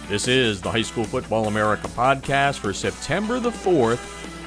This is the High School Football America podcast for September the 4th,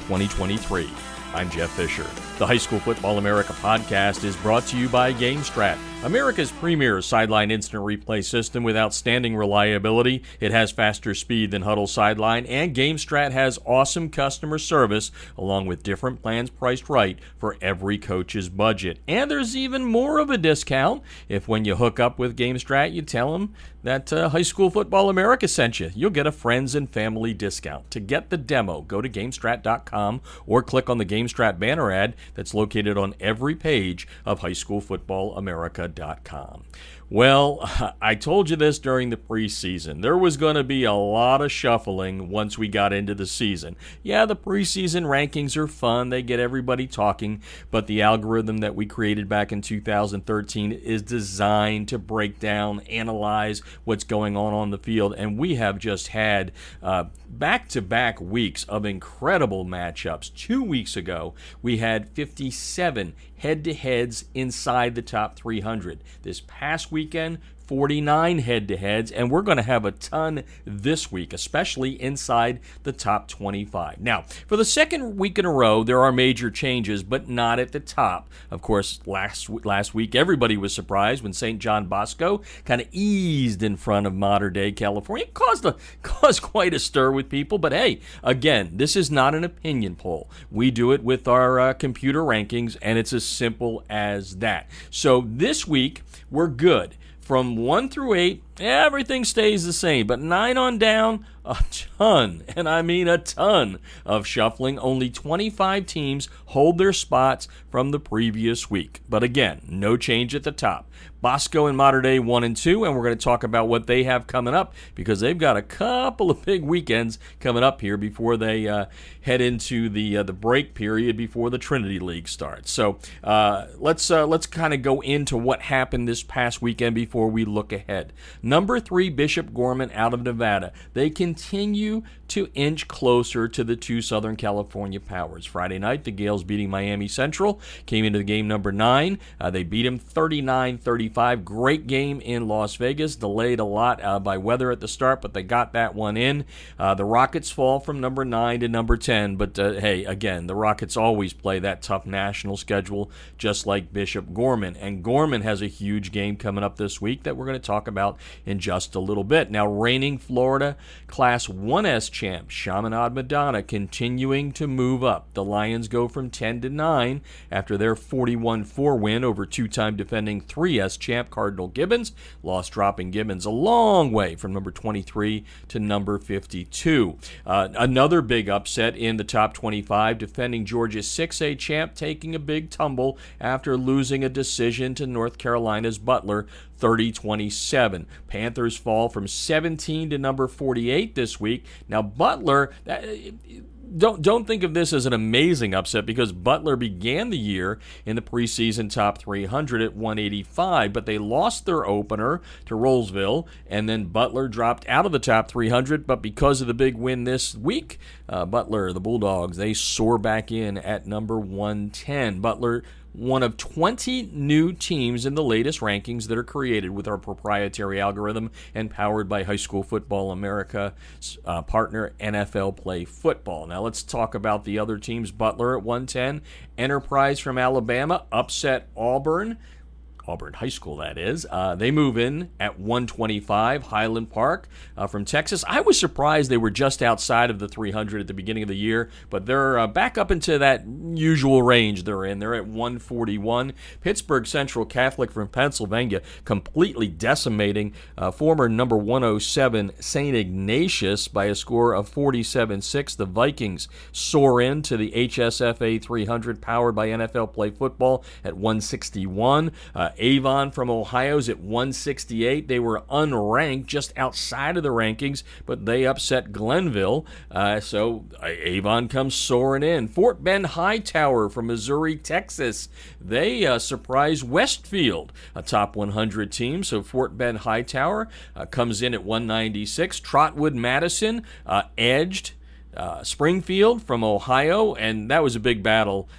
2023. I'm Jeff Fisher. The High School Football America podcast is brought to you by GameStrat, America's premier sideline instant replay system with outstanding reliability. It has faster speed than Huddle Sideline, and GameStrat has awesome customer service along with different plans priced right for every coach's budget. And there's even more of a discount if when you hook up with GameStrat, you tell them that High School Football America sent you. You'll get a friends and family discount. To get the demo, go to GameStrat.com or click on the GameStrat banner ad that's located on every page of HighSchoolFootballAmerica.com. Well, I told you this during the preseason. There was going to be a lot of shuffling once we got into the season. Yeah, the preseason rankings are fun. They get everybody talking, but the algorithm that we created back in 2013 is designed to break down, analyze what's going on the field, and we have just had back-to-back weeks of incredible matchups. 2 weeks ago, we had 57 head-to-heads inside the top 300. This past weekend, 49 head-to-heads, and we're going to have a ton this week, especially inside the top 25. Now, for the second week in a row, there are major changes, but not at the top. Of course, last week, everybody was surprised when St. John Bosco kind of eased in front of modern-day California. It caused quite a stir with people, but hey, again, this is not an opinion poll. We do it with our computer rankings, and it's as simple as that. So this week, we're good. From 1 through 8, everything stays the same, but 9 on down, a ton, and I mean a ton of shuffling. Only 25 teams hold their spots from the previous week. But again, no change at the top. Bosco and Mater Dei 1 and 2, and we're going to talk about what they have coming up because they've got a couple of big weekends coming up here before they head into the break period before the Trinity League starts. So let's kind of go into what happened this past weekend before we look ahead. Number 3, Bishop Gorman out of Nevada. They continue to inch closer to the two Southern California powers. Friday night, the Gales beating Miami Central came into the game number 9. They beat them 39-35. Great game in Las Vegas. Delayed a lot by weather at the start, but they got that one in. The Rockets fall from number 9 to number 10, but hey, again, the Rockets always play that tough national schedule, just like Bishop Gorman. And Gorman has a huge game coming up this week that we're going to talk about in just a little bit. Now, reigning Florida Class 1S champ Chaminade Madonna continuing to move up. The Lions go from 10 to 9 after their 41-4 win over two-time defending 3S champ Cardinal Gibbons. Lost dropping Gibbons a long way from number 23 to number 52. Another big upset in the top 25, defending Georgia's 6A champ taking a big tumble after losing a decision to North Carolina's Butler 30-27. Panthers fall from 17 to number 48 this week. Now, Butler, don't think of this as an amazing upset because Butler began the year in the preseason top 300 at 185, but they lost their opener to Rollsville, and then Butler dropped out of the top 300, but because of the big win this week, Butler, the Bulldogs, they soar back in at number 110. Butler, one of 20 new teams in the latest rankings that are created with our proprietary algorithm and powered by High School Football America partner NFL Play Football. Now let's talk about the other teams. Butler at 110, Enterprise from Alabama upset Auburn High School, that is. They move in at 125. Highland Park from Texas. I was surprised they were just outside of the 300 at the beginning of the year, but they're back up into that usual range they're in. They're at 141. Pittsburgh Central Catholic from Pennsylvania completely decimating former number 107 St. Ignatius by a score of 47-6. The Vikings soar into the HSFA 300 powered by NFL Play Football at 161. Avon from Ohio's at 168. They were unranked, just outside of the rankings, but they upset Glenville. So Avon comes soaring in. Fort Bend Hightower from Missouri, Texas. They surprised Westfield, a top 100 team. So Fort Bend Hightower comes in at 196. Trotwood Madison edged Springfield from Ohio, and that was a big battle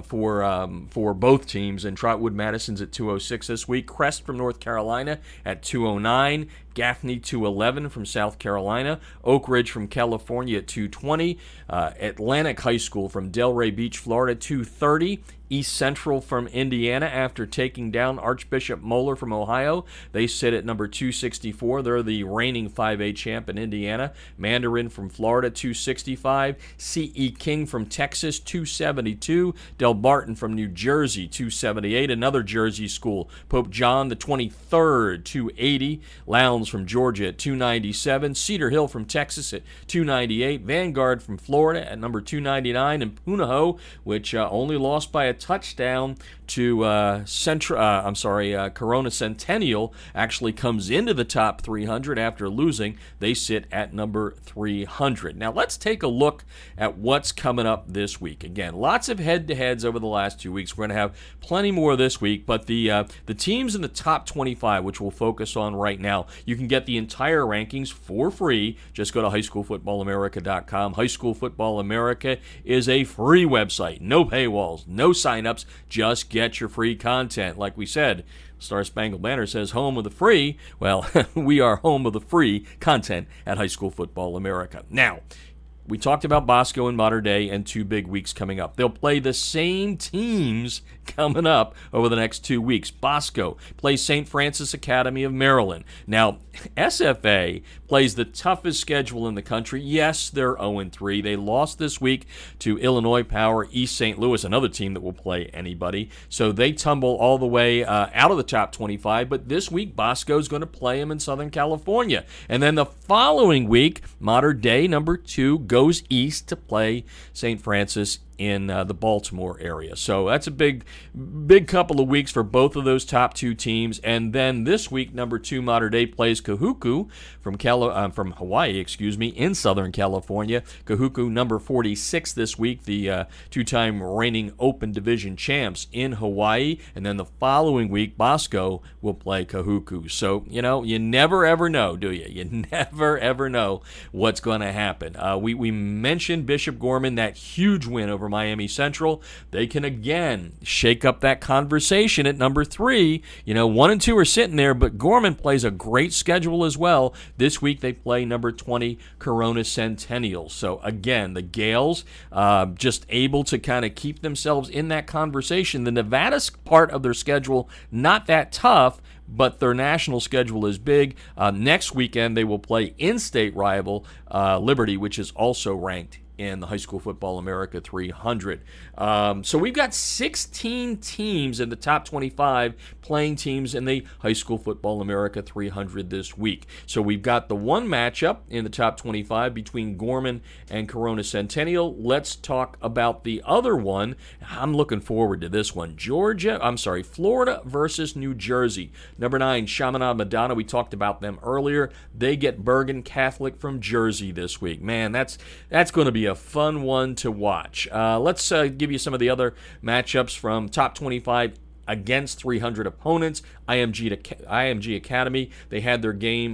for both teams. And Trotwood Madison's at 206 this week. Crest from North Carolina at 209. Gaffney 211 from South Carolina, Oak Ridge from California at 220, Atlantic High School from Delray Beach, Florida 230, East Central from Indiana after taking down Archbishop Moeller from Ohio. They sit at number 264. They're the reigning 5A champ in Indiana. Mandarin from Florida, 265. C.E. King from Texas, 272. Del Barton from New Jersey, 278. Another Jersey school, Pope John the 23rd, 280. Lowndes from Georgia at 297. Cedar Hill from Texas at 298. Vanguard from Florida at number 299. And Punahou, which only lost by a touchdown to Corona Centennial, actually comes into the top 300 after losing. They sit at number 300. Now let's take a look at what's coming up this week. Again, lots of head-to-heads over the last 2 weeks. We're going to have plenty more this week, but the teams in the top 25, which we'll focus on right now, you can get the entire rankings for free. Just go to highschoolfootballamerica.com. High School Football America is a free website. No paywalls, no sign-ups, just get your free content. Like we said, Star Spangled Banner says home of the free. Well, we are home of the free content at High School Football America. Now, we talked about Bosco and Mater Dei and 2 big weeks coming up. They'll play the same teams coming up over the next 2 weeks. Bosco plays St. Francis Academy of Maryland. Now, SFA plays the toughest schedule in the country. Yes, they're 0-3. They lost this week to Illinois Power East St. Louis, another team that will play anybody. So they tumble all the way out of the top 25. But this week, Bosco's going to play them in Southern California. And then the following week, Mater Dei, number 2, goes east to play St. Francis in the Baltimore area. So that's a big couple of weeks for both of those top 2 teams. And then this week, number 2 Mater Dei plays Kahuku from Hawaii, in Southern California. Kahuku, number 46 this week, the 2-time reigning Open Division champs in Hawaii. And then the following week, Bosco will play Kahuku. So, you never ever know, do you? You never ever know what's going to happen. We mentioned Bishop Gorman, that huge win over Miami Central. They can again shake up that conversation at number 3. 1 and 2 are sitting there, but Gorman plays a great schedule as well. This week they play number 20 Corona Centennial. So again, the Gales just able to kind of keep themselves in that conversation. The Nevada part of their schedule, not that tough, but their national schedule is big. Next weekend, they will play in-state rival Liberty, which is also ranked in the High School Football America 300. So we've got 16 teams in the top 25 playing teams in the High School Football America 300 this week. So we've got the one matchup in the top 25 between Gorman and Corona Centennial. Let's talk about the other one. I'm looking forward to this one. Florida versus New Jersey. Number 9, Chaminade Madonna. We talked about them earlier. They get Bergen Catholic from Jersey this week. Man, that's going to be a fun one to watch. Let's give you some of the other matchups from top 25 against 300 opponents. IMG Academy, they had their game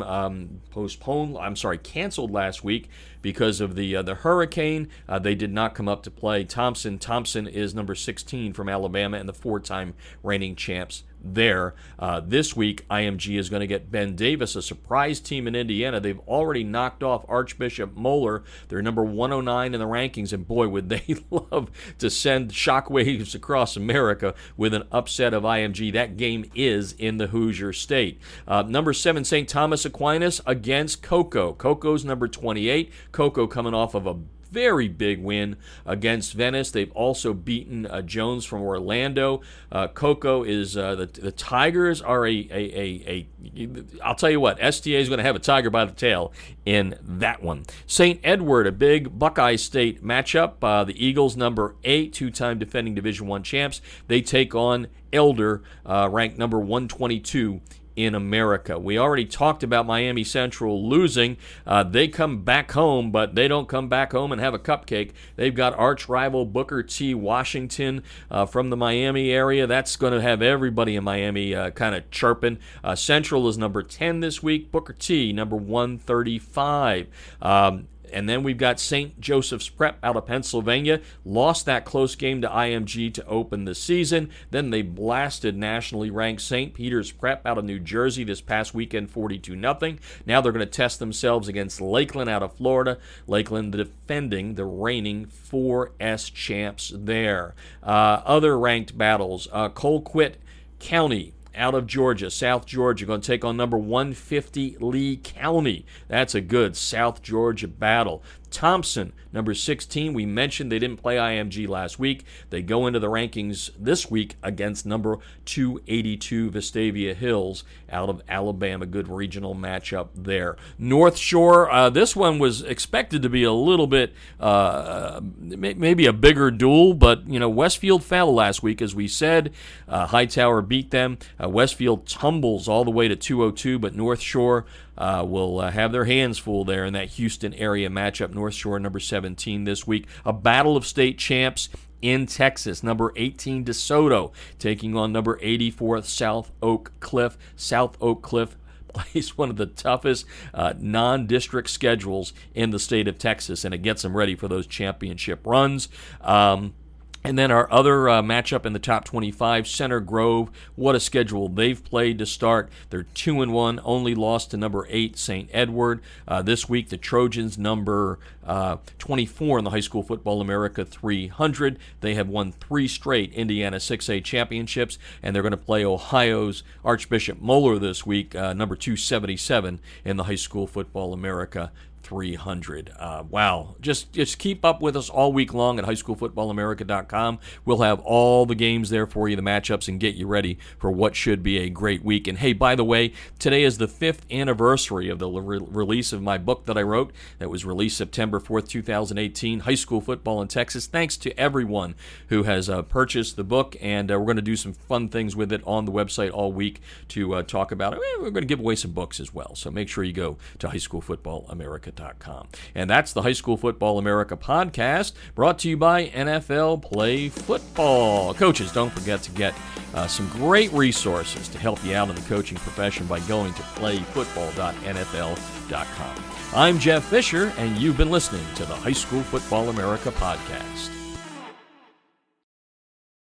canceled last week because of the hurricane. They did not come up to play. Thompson is number 16 from Alabama and the 4-time reigning champs there. This week, IMG is going to get Ben Davis, a surprise team in Indiana. They've already knocked off Archbishop Moeller. They're number 109 in the rankings, and boy, would they love to send shockwaves across America with an upset of IMG. That game is in the Hoosier State. Number 7, St. Thomas Aquinas against Cocoa. Cocoa's number 28. Cocoa coming off of a very big win against Venice. They've also beaten Jones from Orlando. Cocoa is the Tigers are I'll tell you what, STA is going to have a tiger by the tail in that one. St. Edward, a big Buckeye State matchup. The Eagles, number 8, 2-time defending Division I champs. They take on Elder, ranked number 122 in America. We already talked about Miami Central losing. They come back home, but they don't come back home and have a cupcake. They've got arch rival Booker T. Washington from the Miami area. That's going to have everybody in Miami kind of chirping. Central is number 10 this week. Booker T, number 135. And then we've got St. Joseph's Prep out of Pennsylvania. Lost that close game to IMG to open the season. Then they blasted nationally ranked St. Peter's Prep out of New Jersey this past weekend, 42-0. Now they're going to test themselves against Lakeland out of Florida. Lakeland defending the reigning 4S champs there. Other ranked battles, Colquitt County out of Georgia, South Georgia, going to take on number 150 Lee County. That's a good South Georgia battle. Thompson, number 16. We mentioned they didn't play IMG last week. They go into the rankings this week against number 282 Vestavia Hills out of Alabama. Good regional matchup there. North Shore, this one was expected to be a little bit, maybe a bigger duel, but, Westfield fell last week, as we said. Hightower beat them. Westfield tumbles all the way to 202, but North Shore will have their hands full there in that Houston area matchup. North Shore, number 17 this week. A battle of state champs in Texas. Number 18, DeSoto, taking on number 84, South Oak Cliff. South Oak Cliff plays one of the toughest non-district schedules in the state of Texas, and it gets them ready for those championship runs. And then our other matchup in the top 25, Center Grove. What a schedule they've played to start. They're 2-1, only lost to number 8, St. Edward. This week, the Trojans, number 24 in the High School Football America 300. They have won 3 straight Indiana 6A championships, and they're going to play Ohio's Archbishop Moeller this week, number 277 in the High School Football America 300. Wow. Just keep up with us all week long at highschoolfootballamerica.com. We'll have all the games there for you, the matchups, and get you ready for what should be a great week. And hey, by the way, today is the 5th anniversary of the release of my book that I wrote that was released September 4th, 2018, High School Football in Texas. Thanks to everyone who has purchased the book, and we're going to do some fun things with it on the website all week to talk about it. We're going to give away some books as well, so make sure you go to highschoolfootballamerica.com. And that's the High School Football America podcast, brought to you by NFL Play Football. Coaches, don't forget to get some great resources to help you out in the coaching profession by going to playfootball.nfl.com. I'm Jeff Fisher, and you've been listening to the High School Football America podcast.